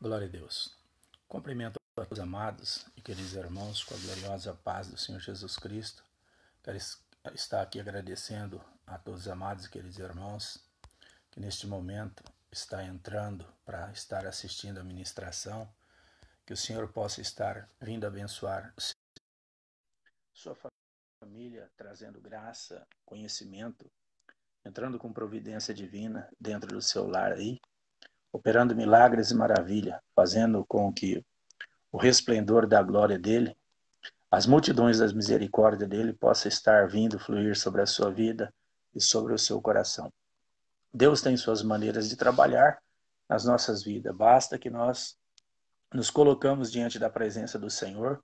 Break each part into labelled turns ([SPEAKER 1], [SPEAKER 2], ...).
[SPEAKER 1] Glória a Deus. Cumprimento a todos amados e queridos irmãos com a gloriosa paz do Senhor Jesus Cristo. Quero estar aqui agradecendo a todos os amados e queridos irmãos que neste momento está entrando para estar assistindo a ministração. Que o Senhor possa estar vindo abençoar sua família, trazendo graça, conhecimento, entrando com providência divina dentro do seu lar aí, operando milagres e maravilha, fazendo com que o resplendor da glória dele, as multidões das misericórdias dele possa estar vindo fluir sobre a sua vida e sobre o seu coração. Deus tem suas maneiras de trabalhar nas nossas vidas. Basta que nós nos colocamos diante da presença do Senhor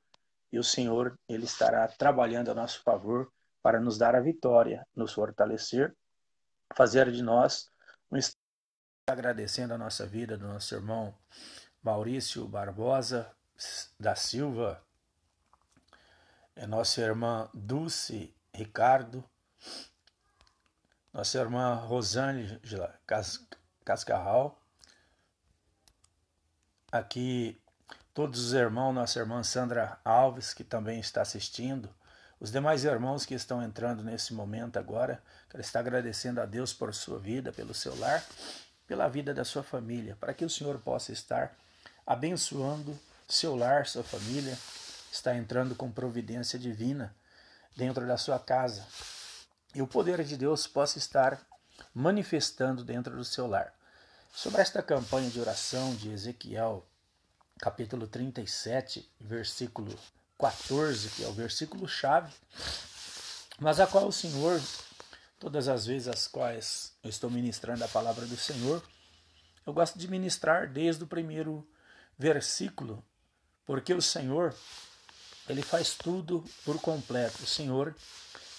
[SPEAKER 1] e o Senhor ele estará trabalhando a nosso favor para nos dar a vitória, nos fortalecer, fazer de nós um agradecendo a nossa vida do nosso irmão Maurício Barbosa da Silva, nossa irmã Dulce Ricardo, nossa irmã Rosângela Cascarral, aqui todos os irmãos, nossa irmã Sandra Alves, que também está assistindo, os demais irmãos que estão entrando nesse momento agora, quero estar agradecendo a Deus por sua vida, pelo seu lar, pela vida da sua família, para que o Senhor possa estar abençoando seu lar, sua família, está entrando com providência divina dentro da sua casa. E o poder de Deus possa estar manifestando dentro do seu lar. Sobre esta campanha de oração de Ezequiel, capítulo 37, versículo 14, que é o versículo chave, mas a qual o Senhor, todas as vezes as quais eu estou ministrando a palavra do Senhor, eu gosto de ministrar desde o primeiro versículo, porque o Senhor, ele faz tudo por completo. O Senhor,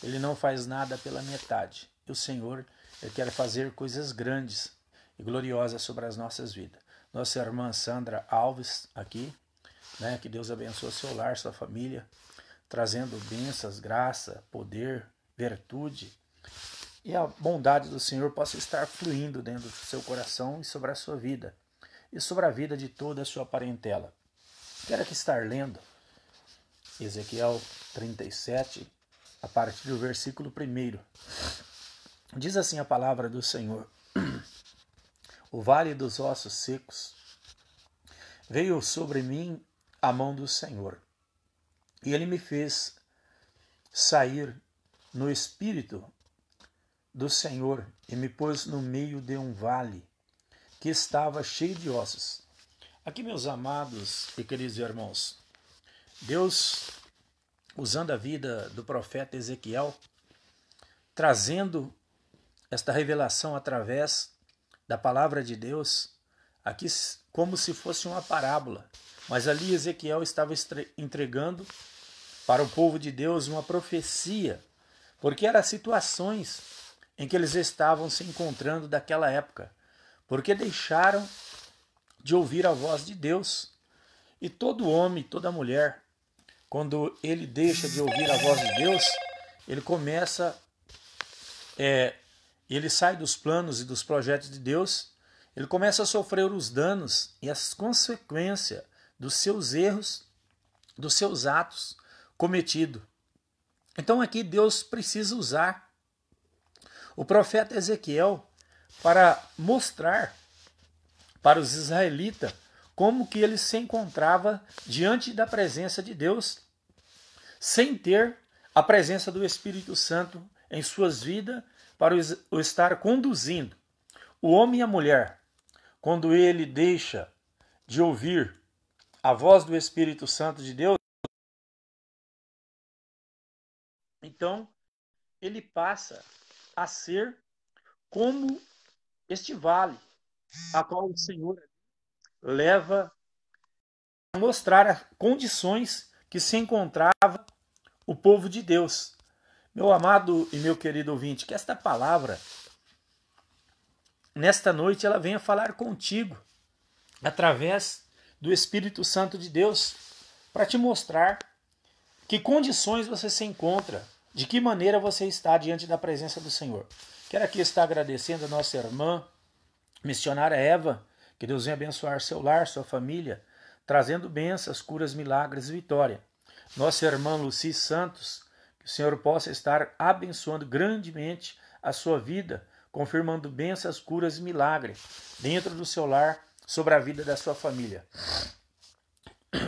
[SPEAKER 1] ele não faz nada pela metade. E o Senhor, ele quer fazer coisas grandes e gloriosas sobre as nossas vidas. Nossa irmã Sandra Alves aqui, que Deus abençoe seu lar, sua família, trazendo bênçãos, graça, poder, virtude, e a bondade do Senhor possa estar fluindo dentro do seu coração e sobre a sua vida, e sobre a vida de toda a sua parentela. Quero aqui estar lendo Ezequiel 37, a partir do versículo 1. Diz assim a palavra do Senhor: O vale dos ossos secos, veio sobre mim a mão do Senhor, e ele me fez sair no espírito do Senhor e me pôs no meio de um vale que estava cheio de ossos. Aqui, meus amados e queridos irmãos, Deus, usando a vida do profeta Ezequiel, trazendo esta revelação através da palavra de Deus, aqui como se fosse uma parábola, mas ali Ezequiel estava entregando para o povo de Deus uma profecia, porque eram situações em que eles estavam se encontrando daquela época, porque deixaram de ouvir a voz de Deus. E todo homem, toda mulher, quando ele deixa de ouvir a voz de Deus, ele começa, ele sai dos planos e dos projetos de Deus, ele começa a sofrer os danos e as consequências dos seus erros, dos seus atos cometidos. Então aqui Deus precisa usar o profeta Ezequiel para mostrar para os israelitas como que ele se encontrava diante da presença de Deus, sem ter a presença do Espírito Santo em suas vidas para o estar conduzindo. O homem e a mulher, quando ele deixa de ouvir a voz do Espírito Santo de Deus, então ele passa a ser como este vale, a qual o Senhor leva a mostrar as condições que se encontrava o povo de Deus. Meu amado e meu querido ouvinte, que esta palavra, nesta noite, ela venha falar contigo, através do Espírito Santo de Deus, para te mostrar que condições você se encontra, de que maneira você está diante da presença do Senhor. Quero aqui estar agradecendo a nossa irmã, missionária Eva, Que Deus venha abençoar seu lar, sua família, trazendo bênçãos, curas, milagres e vitória. Nossa irmã Lucy Santos, que o Senhor possa estar abençoando grandemente a sua vida, confirmando bênçãos, curas e milagres dentro do seu lar, sobre a vida da sua família.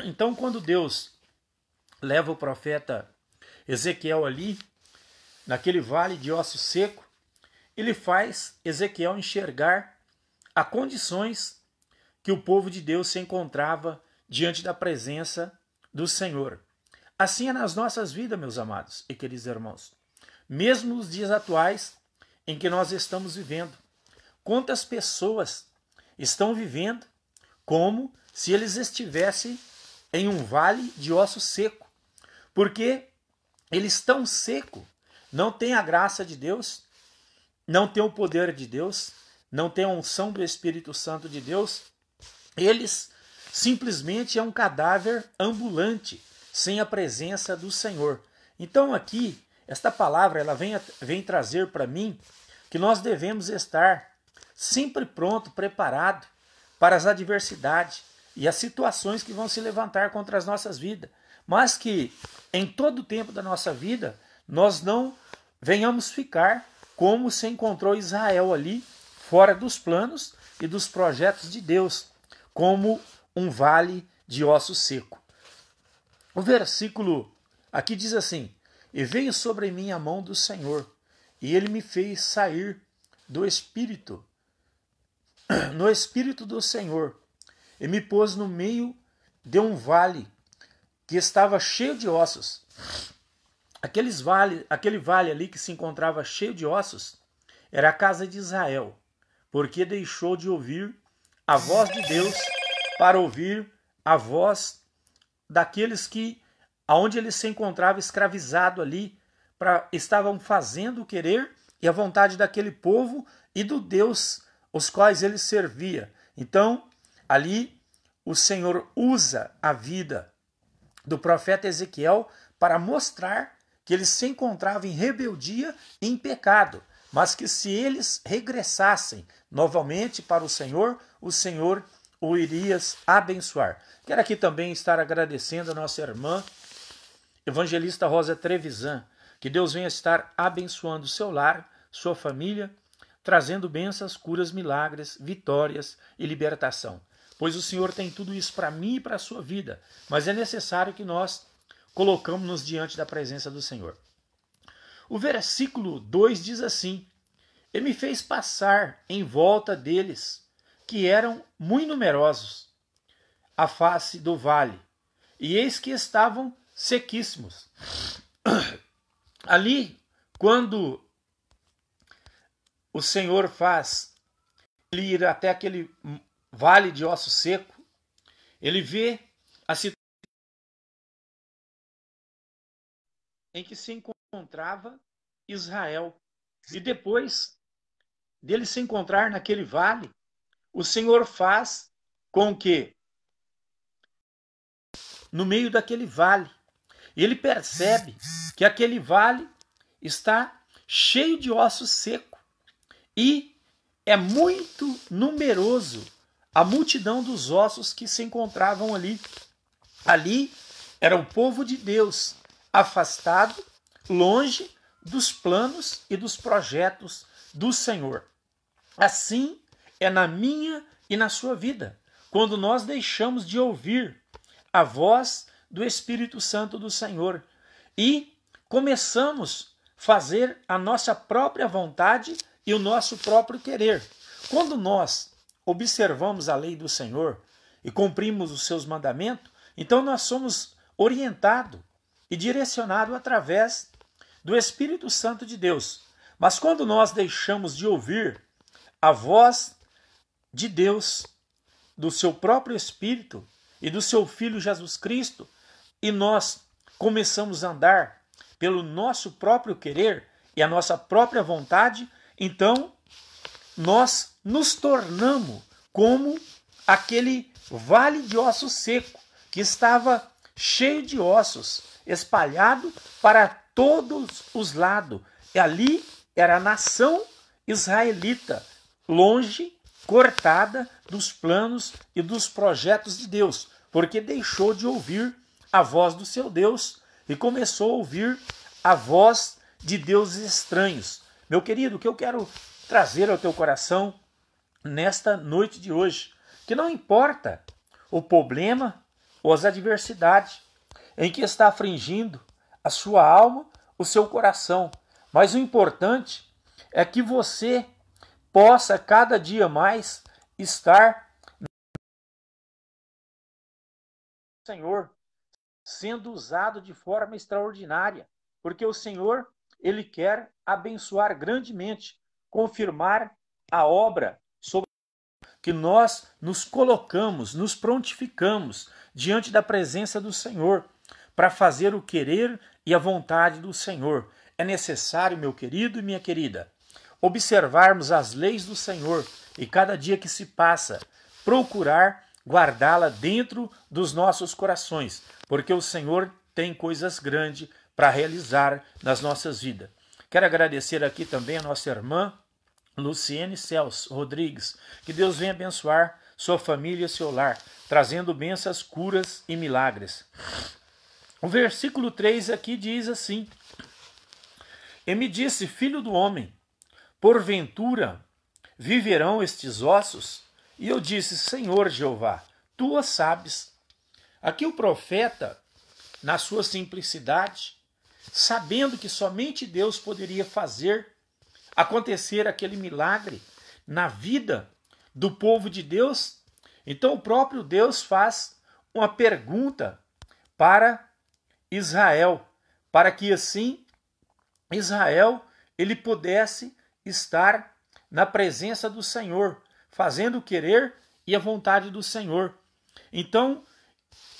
[SPEAKER 1] Então, quando Deus leva o profeta Ezequiel ali, naquele vale de osso seco, ele faz Ezequiel enxergar as condições que o povo de Deus se encontrava diante da presença do Senhor. Assim é nas nossas vidas, meus amados e queridos irmãos. Mesmo nos dias atuais em que nós estamos vivendo, quantas pessoas estão vivendo como se eles estivessem em um vale de osso seco, porque eles estão secos, não têm a graça de Deus, não têm o poder de Deus, não têm a unção do Espírito Santo de Deus, eles simplesmente é um cadáver ambulante, sem a presença do Senhor. Então aqui, esta palavra ela vem trazer para mim que nós devemos estar sempre pronto, preparado para as adversidades e as situações que vão se levantar contra as nossas vidas, mas que em todo o tempo da nossa vida nós não venhamos ficar como se encontrou Israel ali, fora dos planos e dos projetos de Deus, como um vale de osso seco. O versículo aqui diz assim: e veio sobre mim a mão do Senhor, e ele me fez sair no espírito do Senhor, e me pôs no meio de um vale que estava cheio de ossos. Aquele vale ali que se encontrava cheio de ossos era a casa de Israel, porque deixou de ouvir a voz de Deus para ouvir a voz daqueles que, aonde ele se encontrava escravizado ali, estavam fazendo o querer e a vontade daquele povo e do Deus os quais ele servia. Então, ali o Senhor usa a vida do profeta Ezequiel para mostrar que eles se encontravam em rebeldia e em pecado, mas que se eles regressassem novamente para o Senhor o iria abençoar. Quero aqui também estar agradecendo a nossa irmã, evangelista Rosa Trevisan, que Deus venha estar abençoando seu lar, sua família, trazendo bênçãos, curas, milagres, vitórias e libertação. Pois o Senhor tem tudo isso para mim e para a sua vida, mas é necessário que nós colocamos-nos diante da presença do Senhor. O versículo 2 diz assim: e me fez passar em volta deles, que eram muito numerosos, a face do vale, e eis que estavam sequíssimos. Ali, quando o Senhor faz ele ir até aquele vale de osso seco, ele vê a situação em que se encontrava Israel. E depois dele se encontrar naquele vale, o Senhor faz com que, no meio daquele vale, ele percebe que aquele vale está cheio de osso seco e é muito numeroso a multidão dos ossos que se encontravam ali. Ali era o povo de Deus, afastado, longe dos planos e dos projetos do Senhor. Assim é na minha e na sua vida, quando nós deixamos de ouvir a voz do Espírito Santo do Senhor e começamos a fazer a nossa própria vontade e o nosso próprio querer. Quando nós observamos a lei do Senhor e cumprimos os seus mandamentos, então nós somos orientados e direcionados através do Espírito Santo de Deus. Mas quando nós deixamos de ouvir a voz de Deus, do seu próprio Espírito e do seu Filho Jesus Cristo, e nós começamos a andar pelo nosso próprio querer e a nossa própria vontade, então nós nos tornamos como aquele vale de osso seco que estava cheio de ossos, espalhado para todos os lados. E ali era a nação israelita, longe cortada dos planos e dos projetos de Deus, porque deixou de ouvir a voz do seu Deus e começou a ouvir a voz de deuses estranhos. Meu querido, o que eu quero trazer ao teu coração nesta noite de hoje, que não importa o problema ou as adversidades em que está afligindo a sua alma, o seu coração, mas o importante é que você possa cada dia mais estar no Senhor, sendo usado de forma extraordinária, porque o Senhor, ele quer abençoar grandemente, confirmar a obra sobre que nós nos colocamos, nos prontificamos diante da presença do Senhor para fazer o querer e a vontade do Senhor. É necessário, meu querido e minha querida, observarmos as leis do Senhor e cada dia que se passa, procurar guardá-la dentro dos nossos corações, porque o Senhor tem coisas grandes para realizar nas nossas vidas. Quero agradecer aqui também a nossa irmã Luciene Celso Rodrigues. Que Deus venha abençoar sua família e seu lar, trazendo bênçãos, curas e milagres. O versículo 3 aqui diz assim: E me disse, filho do homem, porventura viverão estes ossos? E eu disse, Senhor Jeová, tu o sabes. Aqui o profeta, na sua simplicidade, sabendo que somente Deus poderia fazer acontecer aquele milagre na vida do povo de Deus, então o próprio Deus faz uma pergunta para Israel, para que assim Israel ele pudesse estar na presença do Senhor, fazendo o querer e a vontade do Senhor. Então,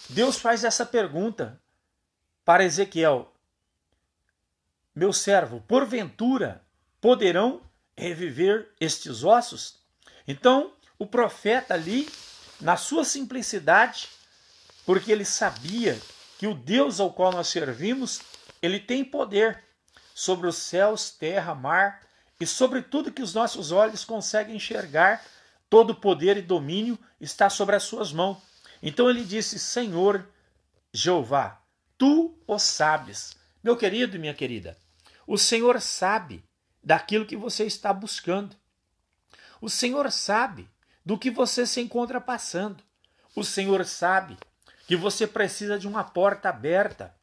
[SPEAKER 1] Deus faz essa pergunta para Ezequiel: meu servo, porventura poderão reviver estes ossos? Então, o profeta ali, na sua simplicidade, porque ele sabia que o Deus ao qual nós servimos, ele tem poder sobre os céus, terra, mar e sobre tudo que os nossos olhos conseguem enxergar, todo poder e domínio está sobre as suas mãos. Então ele disse, Senhor Jeová, tu o sabes. Meu querido e minha querida, o Senhor sabe daquilo que você está buscando. O Senhor sabe do que você se encontra passando. O Senhor sabe que você precisa de uma porta aberta.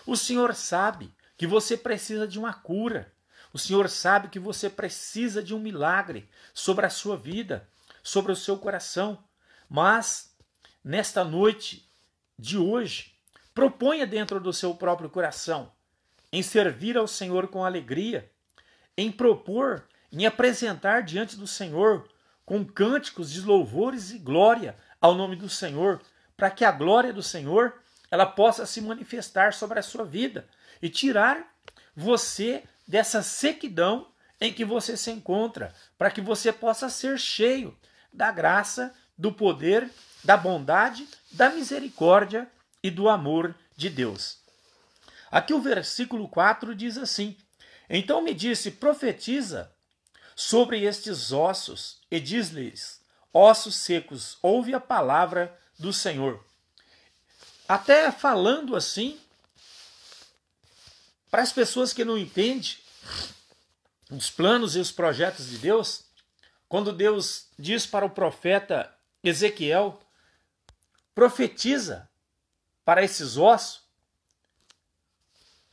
[SPEAKER 1] O Senhor sabe que você precisa de uma cura. O Senhor sabe que você precisa de um milagre sobre a sua vida, sobre o seu coração. Mas, nesta noite de hoje, proponha dentro do seu próprio coração em servir ao Senhor com alegria, em propor, em apresentar diante do Senhor com cânticos de louvores e glória ao nome do Senhor, para que a glória do Senhor ela possa se manifestar sobre a sua vida e tirar você dessa sequidão em que você se encontra, para que você possa ser cheio da graça, do poder, da bondade, da misericórdia e do amor de Deus. Aqui o versículo 4 diz assim: Então me disse, profetiza sobre estes ossos e diz-lhes, ossos secos, ouve a palavra do Senhor. Até falando assim, para as pessoas que não entendem os planos e os projetos de Deus, quando Deus diz para o profeta Ezequiel, profetiza para esses ossos,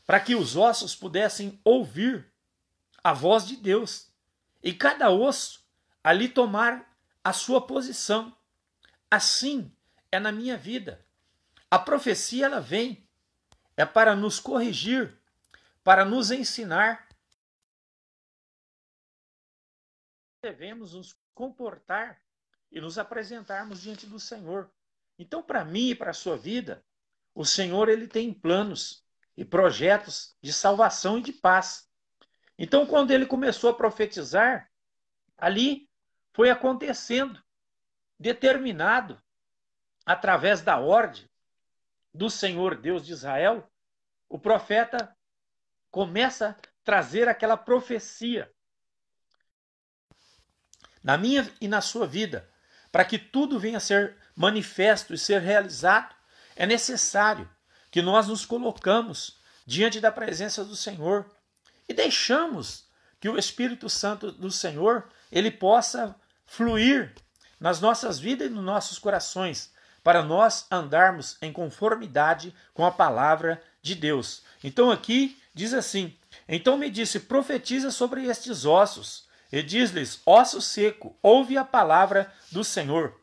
[SPEAKER 1] para que os ossos pudessem ouvir a voz de Deus e cada osso ali tomar a sua posição. Assim é na minha vida. A profecia ela vem, é para nos corrigir, para nos ensinar. Devemos nos comportar e nos apresentarmos diante do Senhor. Então, para mim e para a sua vida, o Senhor ele tem planos e projetos de salvação e de paz. Então, quando ele começou a profetizar, ali foi acontecendo, determinado, através da ordem do Senhor Deus de Israel, o profeta começa a trazer aquela profecia. na minha e na sua vida, para que tudo venha a ser manifesto e ser realizado, é necessário que nós nos colocamos diante da presença do Senhor e deixamos que o Espírito Santo do Senhor ele possa fluir nas nossas vidas e nos nossos corações, para nós andarmos em conformidade com a palavra de Deus. Então aqui diz assim: então me disse, profetiza sobre estes ossos, e diz-lhes, osso seco, ouve a palavra do Senhor.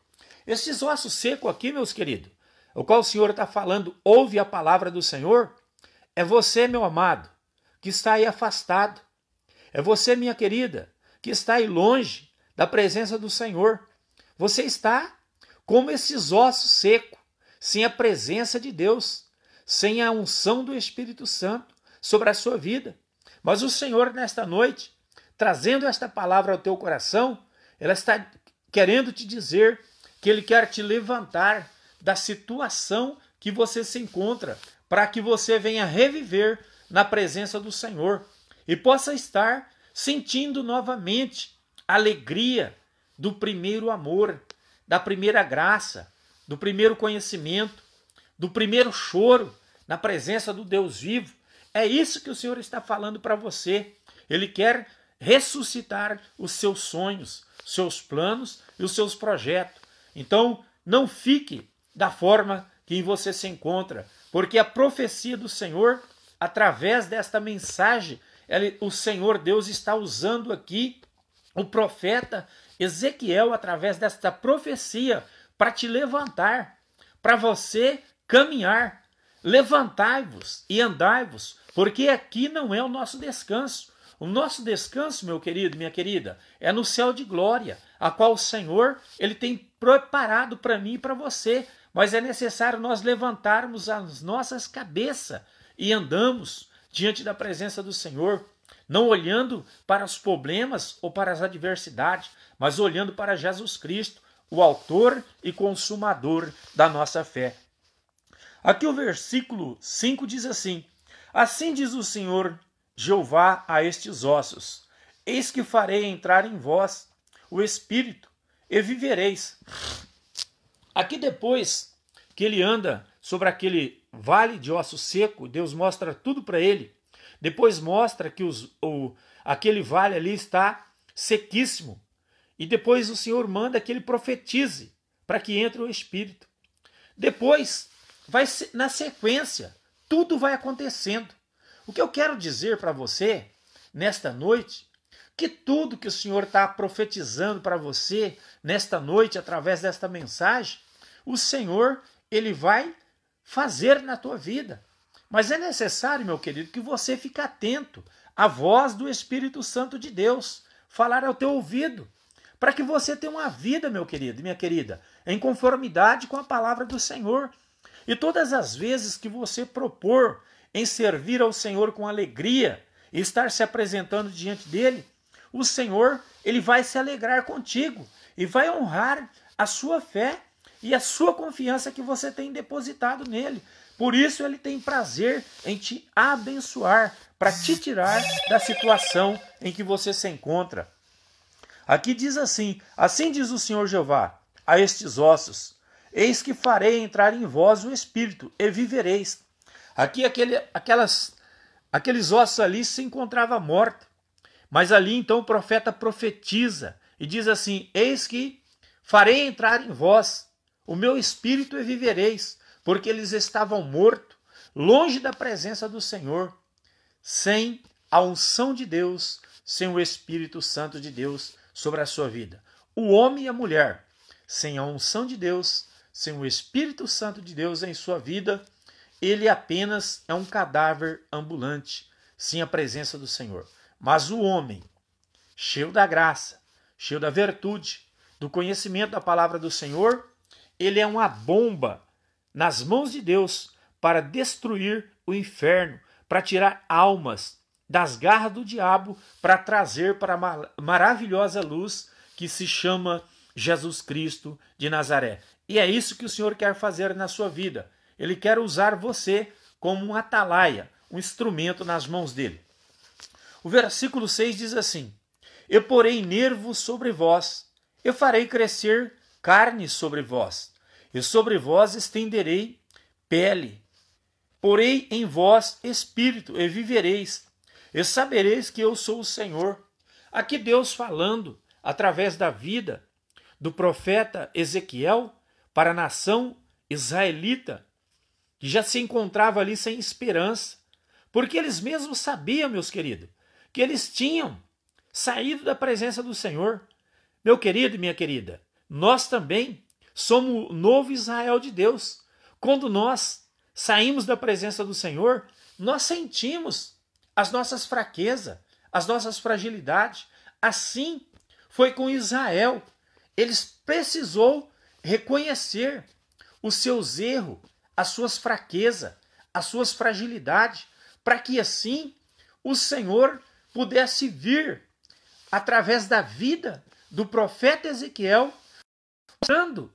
[SPEAKER 1] Estes ossos secos aqui, meus queridos, o qual o Senhor está falando, ouve a palavra do Senhor, é você, meu amado, que está aí afastado. É você, minha querida, que está aí longe da presença do Senhor. Você está como esses ossos secos, sem a presença de Deus, sem a unção do Espírito Santo sobre a sua vida. Mas o Senhor, nesta noite, trazendo esta palavra ao teu coração, ela está querendo te dizer que Ele quer te levantar da situação que você se encontra, para que você venha reviver na presença do Senhor e possa estar sentindo novamente a alegria do primeiro amor, da primeira graça, do primeiro conhecimento, do primeiro choro na presença do Deus vivo. É isso que o Senhor está falando para você. Ele quer ressuscitar os seus sonhos, seus planos e os seus projetos. Então, não fique da forma que você se encontra, porque a profecia do Senhor, através desta mensagem, o Senhor Deus está usando aqui o profeta Ezequiel, através desta profecia, para te levantar, para você caminhar. Levantai-vos e andai-vos, porque aqui não é o nosso descanso. O nosso descanso, meu querido, minha querida, é no céu de glória, a qual o Senhor ele tem preparado para mim e para você. Mas é necessário nós levantarmos as nossas cabeças e andamos diante da presença do Senhor, não olhando para os problemas ou para as adversidades, mas olhando para Jesus Cristo, o autor e consumador da nossa fé. Aqui o versículo 5 diz assim: assim diz o Senhor Jeová a estes ossos, eis que farei entrar em vós o Espírito, e vivereis. Aqui depois que ele anda sobre aquele vale de osso seco, Deus mostra tudo para ele. Depois mostra que aquele vale ali está sequíssimo. E depois o Senhor manda que ele profetize para que entre o Espírito. Depois, na sequência, tudo vai acontecendo. O que eu quero dizer para você nesta noite, que tudo que o Senhor está profetizando para você nesta noite, através desta mensagem, o Senhor ele vai fazer na tua vida. Mas é necessário, meu querido, que você fique atento à voz do Espírito Santo de Deus falar ao teu ouvido, para que você tenha uma vida, meu querido e minha querida, em conformidade com a palavra do Senhor. E todas as vezes que você propor em servir ao Senhor com alegria e estar se apresentando diante dele, o Senhor ele vai se alegrar contigo e vai honrar a sua fé e a sua confiança que você tem depositado nele. Por isso ele tem prazer em te abençoar, para te tirar da situação em que você se encontra. Aqui diz assim: assim diz o Senhor Jeová a estes ossos, eis que farei entrar em vós o Espírito, e vivereis. Aqui aqueles ossos ali se encontravam mortos. Mas ali então o profeta profetiza e diz assim: eis que farei entrar em vós o meu Espírito, e vivereis. Porque eles estavam mortos, longe da presença do Senhor, sem a unção de Deus, sem o Espírito Santo de Deus sobre a sua vida. O homem e a mulher, sem a unção de Deus, sem o Espírito Santo de Deus em sua vida, ele apenas é um cadáver ambulante, sem a presença do Senhor. Mas o homem, cheio da graça, cheio da virtude, do conhecimento da palavra do Senhor, ele é uma bomba nas mãos de Deus para destruir o inferno, para tirar almas das garras do diabo, para trazer para a maravilhosa luz que se chama Jesus Cristo de Nazaré. E é isso que o Senhor quer fazer na sua vida. Ele quer usar você como um atalaia, um instrumento nas mãos dele. O versículo 6 diz assim: eu porei nervos sobre vós, Eu farei crescer carne sobre vós, e sobre vós estenderei pele. Porei em vós espírito, e vivereis, e sabereis que eu sou o Senhor. Aqui Deus falando, através da vida do profeta Ezequiel, para a nação israelita, que já se encontrava ali sem esperança, porque eles mesmos sabiam, meus queridos, que eles tinham saído da presença do Senhor. Meu querido e minha querida, nós também somos o novo Israel de Deus. Quando nós saímos da presença do Senhor, nós sentimos as nossas fraquezas, as nossas fragilidades. Assim foi com Israel. Eles precisou reconhecer os seus erros, as suas fraquezas, as suas fragilidades, para que assim o Senhor pudesse vir através da vida do profeta Ezequiel, mostrando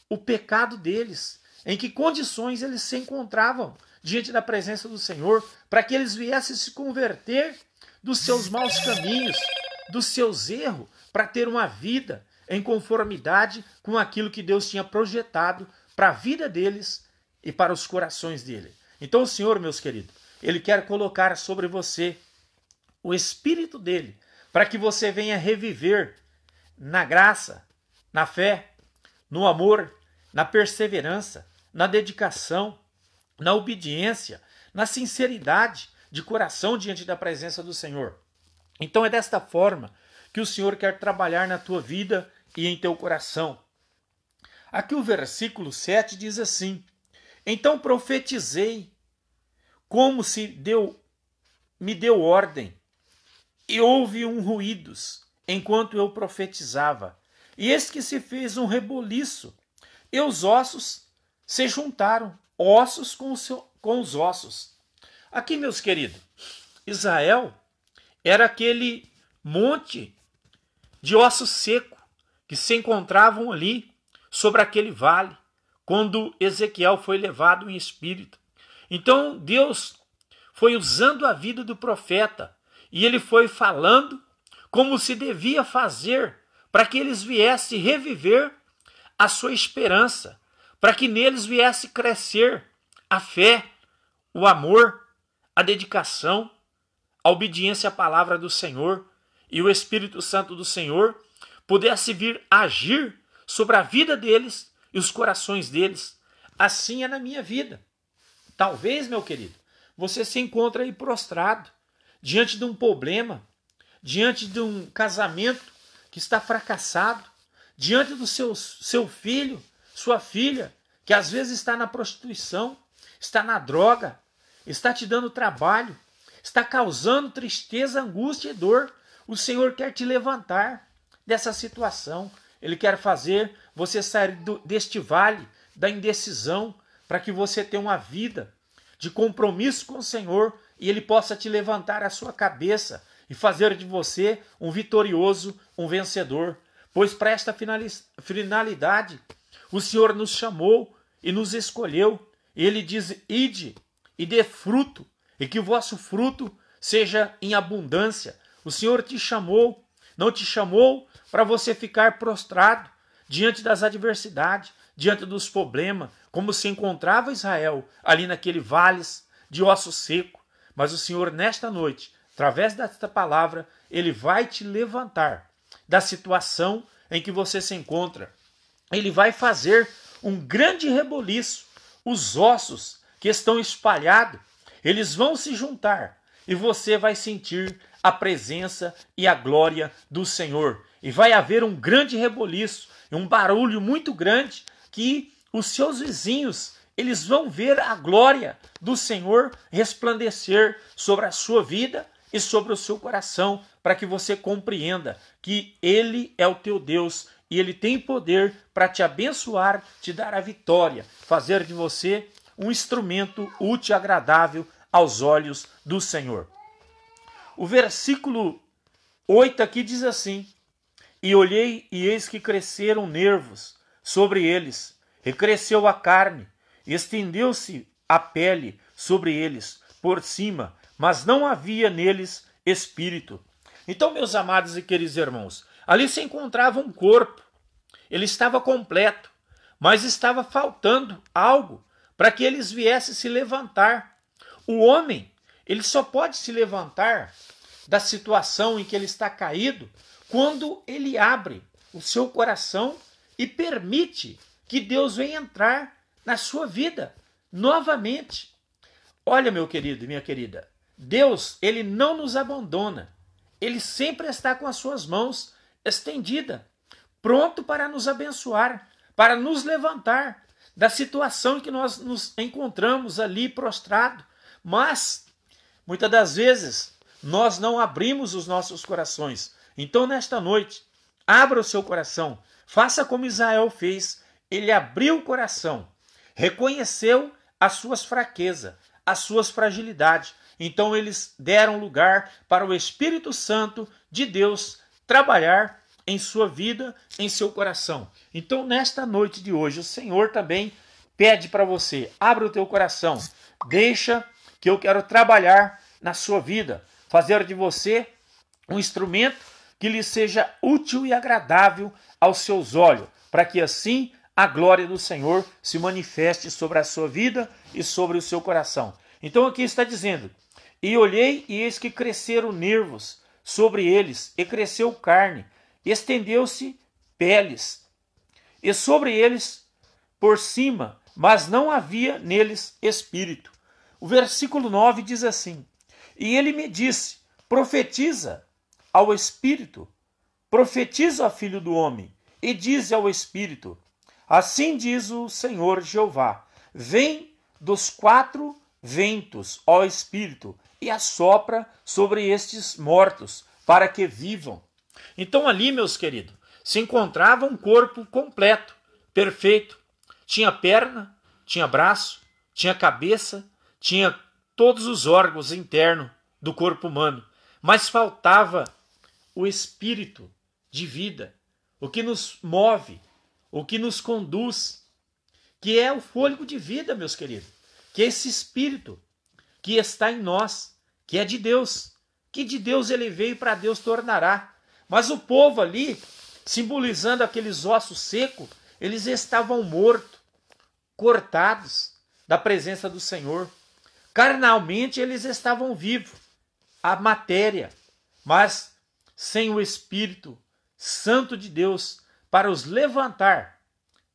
[SPEAKER 1] o pecado deles, em que condições eles se encontravam diante da presença do Senhor, para que eles viessem se converter dos seus maus caminhos, dos seus erros, para ter uma vida em conformidade com aquilo que Deus tinha projetado para a vida deles e para os corações dele. Então o Senhor, meus queridos, Ele quer colocar sobre você o Espírito dele, para que você venha reviver na graça, na fé, no amor, na perseverança, na dedicação, na obediência, na sinceridade de coração diante da presença do Senhor. Então é desta forma que o Senhor quer trabalhar na tua vida e em teu coração. Aqui o versículo 7 diz assim: então profetizei como se me deu ordem, e houve ruídos enquanto eu profetizava, e eis que se fez um reboliço, e os ossos se juntaram, ossos com os ossos. Aqui, meus queridos, Israel era aquele monte de ossos secos que se encontravam ali sobre aquele vale, quando Ezequiel foi levado em espírito. Então Deus foi usando a vida do profeta e ele foi falando como se devia fazer para que eles viessem reviver a sua esperança, para que neles viesse crescer a fé, o amor, a dedicação, a obediência à palavra do Senhor, e o Espírito Santo do Senhor pudesse vir agir sobre a vida deles e os corações deles. Assim é na minha vida. Talvez, meu querido, você se encontre aí prostrado, diante de um problema, diante de um casamento que está fracassado, diante do seu filho, sua filha, que às vezes está na prostituição, está na droga, está te dando trabalho, está causando tristeza, angústia e dor. O Senhor quer te levantar dessa situação. Ele quer fazer você sair deste vale da indecisão, para que você tenha uma vida de compromisso com o Senhor e Ele possa te levantar a sua cabeça e fazer de você um vitorioso, um vencedor. Pois para esta finalidade o Senhor nos chamou e nos escolheu. E Ele diz: ide e dê fruto, e que o vosso fruto seja em abundância. O Senhor te chamou, não te chamou para você ficar prostrado diante das adversidades, diante dos problemas, como se encontrava Israel ali naquele vale de osso seco. Mas o Senhor, nesta noite, através desta palavra, Ele vai te levantar da situação em que você se encontra. Ele vai fazer um grande reboliço. Os ossos que estão espalhados, eles vão se juntar e você vai sentir a presença e a glória do Senhor. E vai haver um grande reboliço, um barulho muito grande, que os seus vizinhos, eles vão ver a glória do Senhor resplandecer sobre a sua vida e sobre o seu coração, para que você compreenda que Ele é o teu Deus e Ele tem poder para te abençoar, te dar a vitória, fazer de você um instrumento útil e agradável aos olhos do Senhor. O versículo 8 aqui diz assim: e olhei, e eis que cresceram nervos sobre eles, e cresceu a carne, e estendeu-se a pele sobre eles, por cima, mas não havia neles espírito. Então, meus amados e queridos irmãos, ali se encontrava um corpo, ele estava completo, mas estava faltando algo para que eles viessem se levantar. O homem, ele só pode se levantar da situação em que ele está caído quando ele abre o seu coração e permite que Deus venha entrar na sua vida novamente. Olha, meu querido e minha querida, Deus, ele não nos abandona. Ele sempre está com as suas mãos estendidas, pronto para nos abençoar, para nos levantar da situação em que nós nos encontramos ali prostrado. Mas, muitas das vezes, nós não abrimos os nossos corações. Então, nesta noite, abra o seu coração. Faça como Israel fez. Ele abriu o coração, reconheceu as suas fraquezas, as suas fragilidades. Então, eles deram lugar para o Espírito Santo de Deus trabalhar em sua vida, em seu coração. Então, nesta noite de hoje, o Senhor também pede para você, abra o teu coração, deixa que eu quero trabalhar na sua vida, fazer de você um instrumento que lhe seja útil e agradável aos seus olhos, para que assim a glória do Senhor se manifeste sobre a sua vida e sobre o seu coração. Então aqui está dizendo, e olhei e eis que cresceram nervos sobre eles, e cresceu carne, estendeu-se peles, e sobre eles por cima, mas não havia neles espírito. O versículo 9 diz assim, e ele me disse, profetiza ao espírito, profetiza ao filho do homem, e diz ao espírito, assim diz o Senhor Jeová, vem dos 4 ventos, ó espírito, e assopra sobre estes mortos, para que vivam. Então ali, meus queridos, se encontrava um corpo completo, perfeito. Tinha perna, tinha braço, tinha cabeça, tinha todos os órgãos internos do corpo humano, mas faltava o espírito de vida, o que nos move, o que nos conduz, que é o fôlego de vida, meus queridos, que é esse espírito que está em nós, que é de Deus, que de Deus ele veio, para Deus tornará. Mas o povo ali, simbolizando aqueles ossos secos, eles estavam mortos, cortados da presença do Senhor. Carnalmente eles estavam vivos, a matéria, mas sem o Espírito Santo de Deus para os levantar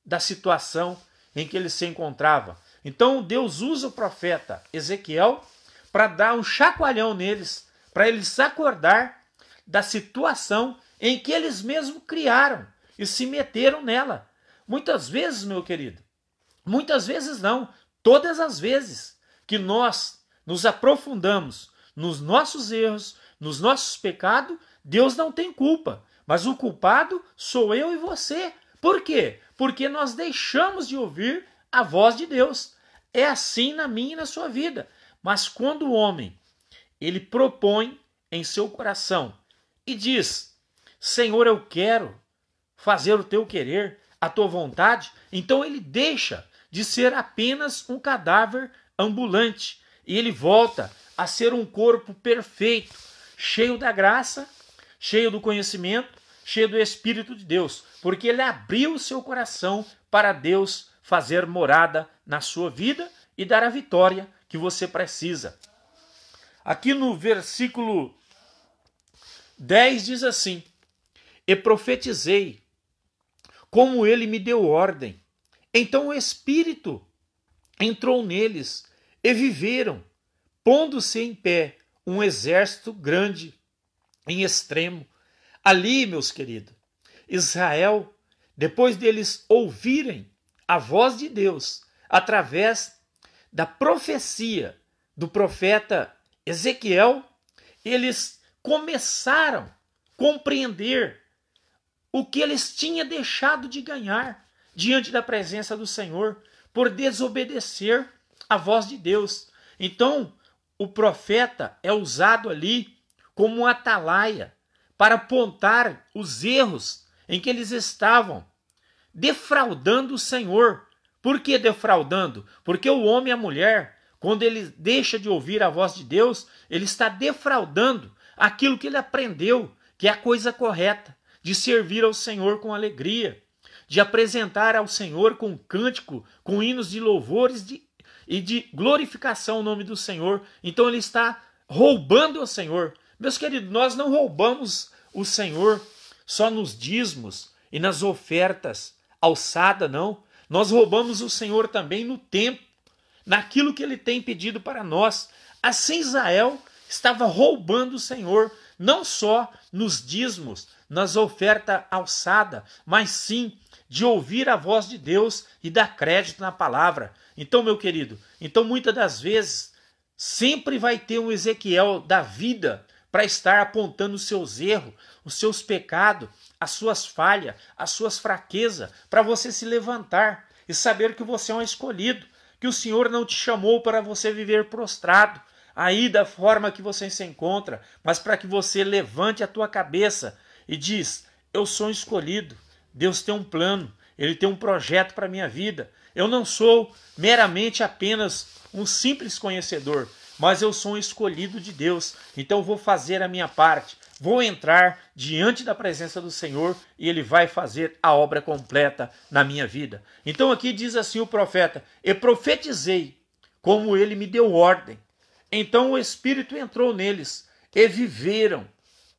[SPEAKER 1] da situação em que eles se encontravam. Então Deus usa o profeta Ezequiel para dar um chacoalhão neles, para eles acordar da situação em que eles mesmos criaram e se meteram nela. Muitas vezes, meu querido, muitas vezes não, todas as vezes que nós nos aprofundamos nos nossos erros, nos nossos pecados, Deus não tem culpa, mas o culpado sou eu e você. Por quê? Porque nós deixamos de ouvir a voz de Deus. É assim na minha e na sua vida. Mas quando o homem, ele propõe em seu coração e diz, Senhor, eu quero fazer o teu querer, a tua vontade, então ele deixa de ser apenas um cadáver ambulante e ele volta a ser um corpo perfeito, cheio da graça, cheio do conhecimento, cheio do Espírito de Deus, porque ele abriu o seu coração para Deus fazer morada na sua vida e dar a vitória que você precisa. Aqui no versículo 10 diz assim, e profetizei, como ele me deu ordem. Então o Espírito entrou neles e viveram, pondo-se em pé um exército grande em extremo. Ali, meus queridos, Israel, depois deles ouvirem a voz de Deus, através da profecia do profeta Ezequiel, eles começaram a compreender o que eles tinham deixado de ganhar diante da presença do Senhor por desobedecer a voz de Deus. Então, o profeta é usado ali como um atalaia para apontar os erros em que eles estavam defraudando o Senhor. Por que defraudando? Porque o homem e a mulher, quando ele deixa de ouvir a voz de Deus, ele está defraudando aquilo que ele aprendeu, que é a coisa correta, de servir ao Senhor com alegria, de apresentar ao Senhor com cântico, com hinos de louvores e de glorificação ao nome do Senhor. Então ele está roubando o Senhor. Meus queridos, nós não roubamos o Senhor só nos dízimos e nas ofertas alçada, não. Nós roubamos o Senhor também no tempo, naquilo que ele tem pedido para nós. Assim Israel estava roubando o Senhor, não só nos dízimos, nas ofertas alçada, mas sim de ouvir a voz de Deus e dar crédito na palavra. Então, meu querido, muitas das vezes, sempre vai ter um Ezequiel da vida para estar apontando os seus erros, os seus pecados, as suas falhas, as suas fraquezas, para você se levantar e saber que você é um escolhido, que o Senhor não te chamou para você viver prostrado, aí da forma que você se encontra, mas para que você levante a tua cabeça e diz: eu sou um escolhido, Deus tem um plano, Ele tem um projeto para a minha vida. Eu não sou meramente apenas um simples conhecedor, mas eu sou um escolhido de Deus. Então vou fazer a minha parte, vou entrar diante da presença do Senhor e Ele vai fazer a obra completa na minha vida. Então aqui diz assim o profeta: e profetizei como Ele me deu ordem. Então o Espírito entrou neles e viveram,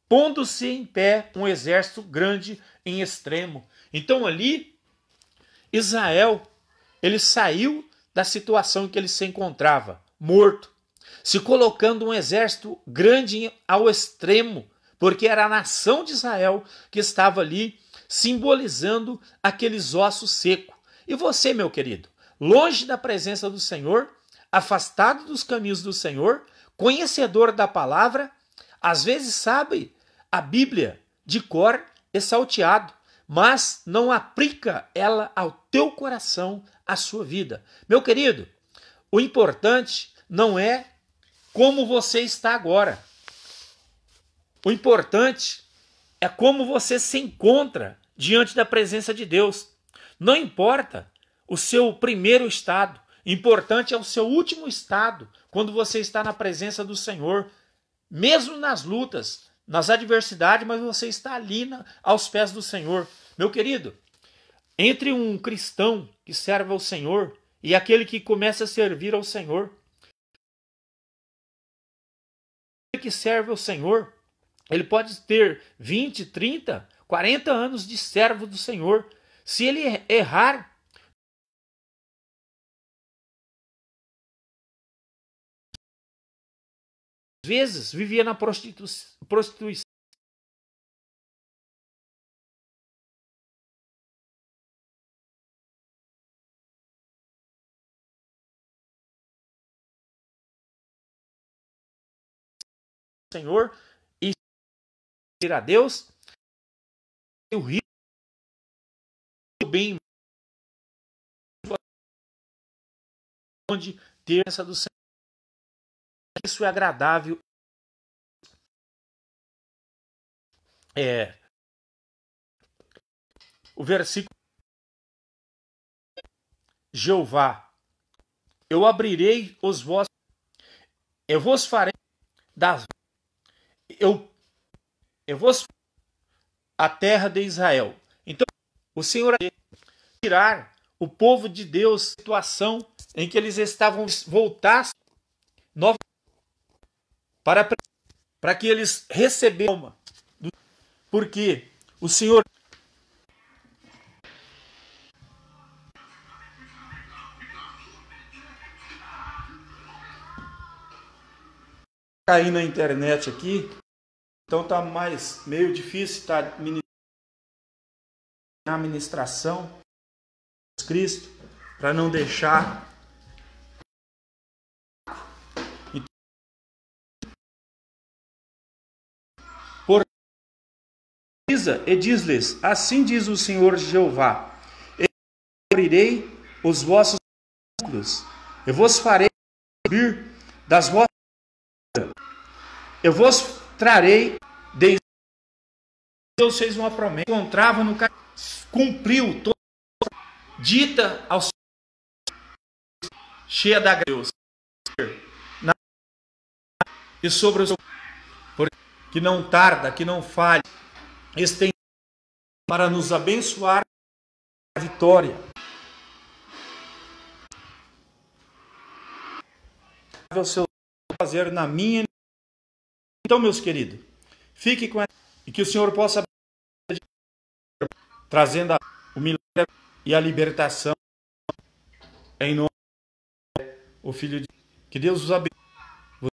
[SPEAKER 1] pondo-se em pé um exército grande em extremo. Então ali, Israel, ele saiu da situação em que ele se encontrava, morto, se colocando um exército grande ao extremo, porque era a nação de Israel que estava ali simbolizando aqueles ossos secos. E você, meu querido, longe da presença do Senhor, afastado dos caminhos do Senhor, conhecedor da palavra, às vezes sabe a Bíblia de cor e salteado, mas não aplica ela ao teu coração, à sua vida. Meu querido, o importante não é como você está agora. O importante é como você se encontra diante da presença de Deus. Não importa o seu primeiro estado, importante é o seu último estado, quando você está na presença do Senhor, mesmo nas lutas, nas adversidades, mas você está ali aos pés do Senhor. Meu querido, entre um cristão que serve ao Senhor e aquele que começa a servir ao Senhor, aquele que serve ao Senhor, ele pode ter 20, 30, 40 anos de servo do Senhor. Se ele errar, às vezes vivia na prostituição. Senhor e ir a Deus, o rio bem onde ter essa do Senhor. Isso é agradável. O versículo: Jeová, eu abrirei os vossos, eu vos farei das, eu vos a terra de Israel. Então, o Senhor tirar o povo de Deus da situação em que eles estavam voltados para que eles recebessem, porque o Senhor cair na internet aqui, então tá mais meio difícil estar na administração de Cristo para não deixar por e diz-lhes: assim diz o Senhor Jeová, eu abrirei os vossos óculos, eu vos farei subir das vossas, eu vos trarei de Deus. Fez uma promessa, encontrava no caminho, cumpriu toda dita aos cheia da Deus e sobre os que não tarda, que não falhe, para nos abençoar a vitória. O seu fazer na minha. Então, meus queridos, fique com essa e que o Senhor possa trazendo o milagre e a libertação em nome do Filho de Deus. Que Deus os abençoe.